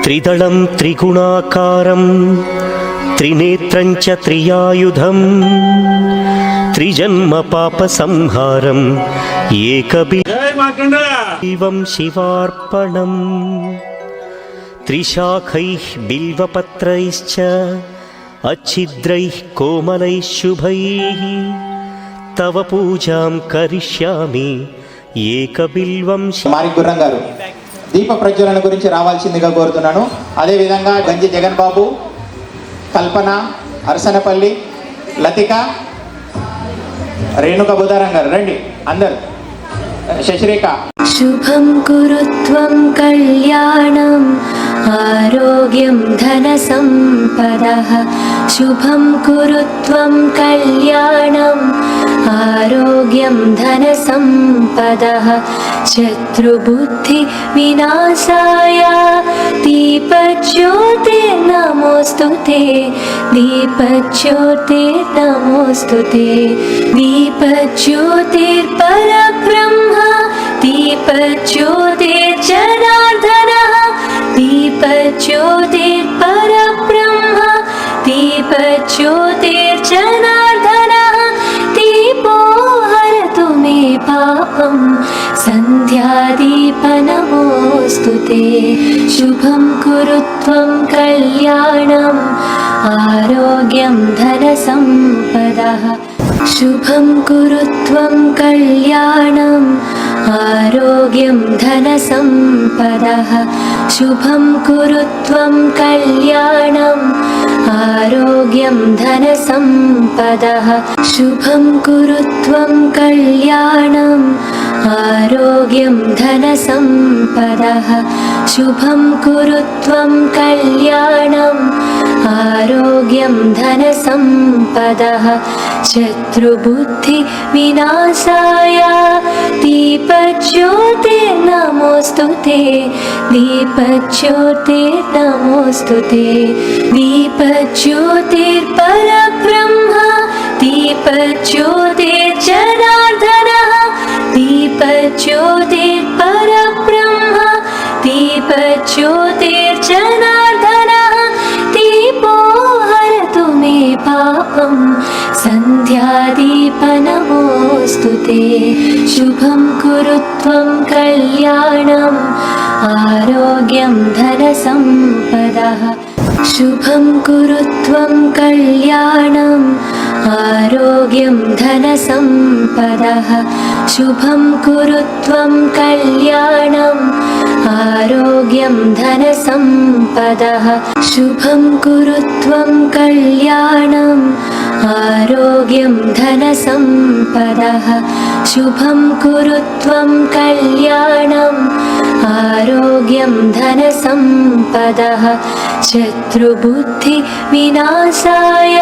त्रिदलं त्रिगुणाकारं त्रिनेत्रं च त्रियायुधं त्रिजन्म पापसंहारं एकबिल्वं शिवार्पणम् त्रिशाखैः बिल्वपत्रैश्च अच्छिद्रैः कोमलैः शुभैः तव पूजां करिष्यामि ఏకబిల్వం. మారి గుర్రం గారు దీప ప్రజ్వలన గురించి రావాల్సిందిగా కోరుతున్నాను. అదేవిధంగా గంజి జగన్ బాబు, కల్పన, అరసనపల్లి, లతిక, రేణుక బుధారం గారు రండి అందరు. శశిరేఖ. శుభం కురుత్వం కళ్యాణం ఆరోగ్యం ధన సంపదః. శుభం కురుత్వం కళ్యాణం ఆరోగ్యం ధన సంపదః. శత్రుబుద్ధి వినాశాయ దీపజ్యోతి నమోస్తుతే. దీపజ్యోతి నమోస్తుతే. దీపజ్యోతిర్పరబ్రహ్మ దీపజ్యోతిర్జనార్దనః. దీపజ్యోతిర్పరబ్రహ్మ దీపజ్యోతిర్జనార్దనః. దీపో హరతు మే పాపం సంధ్యాదీపనమోస్తుతే. శుభం కురుత్వం కళ్యాణం ఆరోగ్యం ధన సంపదః. శుభం కురుత్వం కళ్యాణం ఆరోగ్యం ధన సంపదః. శుభం కురుత్వం కళ్యాణం ఆరోగ్యం ధన సంపదః. శుభం కురుత్వం కళ్యాణం ఆరోగ్యం ధన సంపదః. శుభం కురుత్వం కళ్యాణం ఆరోగ్యం ధన సంపదః. శత్రుబుద్ధి వినాశాయ దీపజ్యోతి నమోస్తుతే. దీపజ్యోతి నమోస్తుతే. దీపజ్యోతిర్పరబ్రహ్మ దీపజ్యోతిర్జనార్దనః. దీపజ్యోతిర్పరబ్రహ్మ దీపజ్యోతిర్జనార్దనః. దీపో హరతు మే పాపం సంధ్యాదీపనమోస్తుతే. శుభం కురుత్వం కళ్యాణం ఆరోగ్యం ధన సంపదః. శుభం కురుత్వం కళ్యాణం ఆరోగ్యం ధన సంపదః. శుభం కురుత్వం కళ్యాణం ఆరోగ్యం ధన సంపదః. శుభం కురుత్వం కళ్యాణం ఆరోగ్యం ధన సంపదః. శుభం కురుత్వం కళ్యాణం ఆరోగ్యం ధన సంపదః. శత్రుబుద్ధి వినాశాయ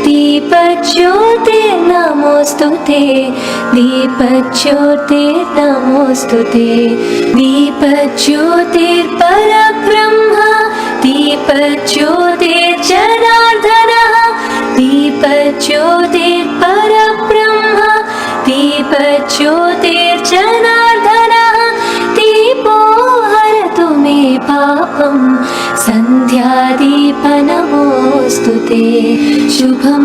దీపజ్యోతి నమోస్తుతే. దీపజ్యోతి నమోస్తుతే. దీపజ్యోతిర్పరబ్రహ్మ దీపజ్యోతిర్జనార్దనః. దీపజ్యోతిర్పరబ్రహ్మ దీపజ్యోతిర్జనార్దనః. దీపో హరతు మే పాపం సంధ్యాదీపనమోస్తుతే. శుభం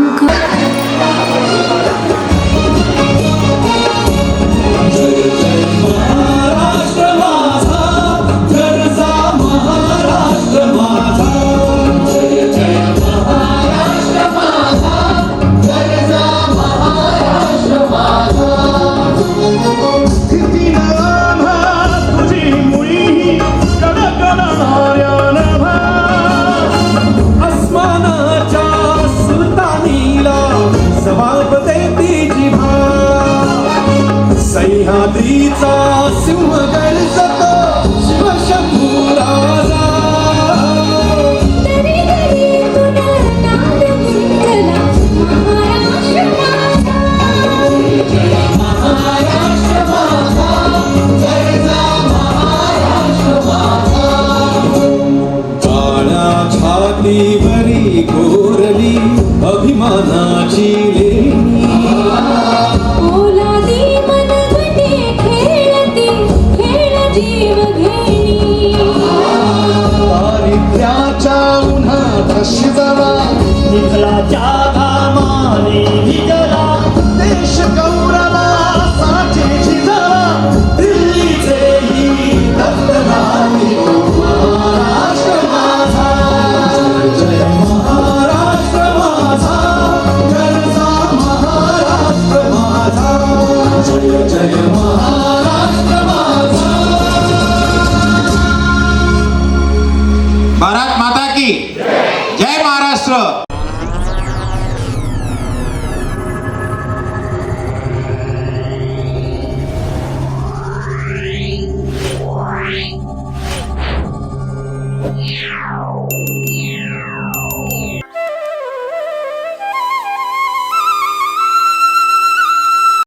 सह्याद्रीचा सिंह गर्जत शिवशंभू राजा. काळ्या छातीवरी कोरली अभिमानाची लेणी. ओलादी मनगटे खेळते घामाने भिजवले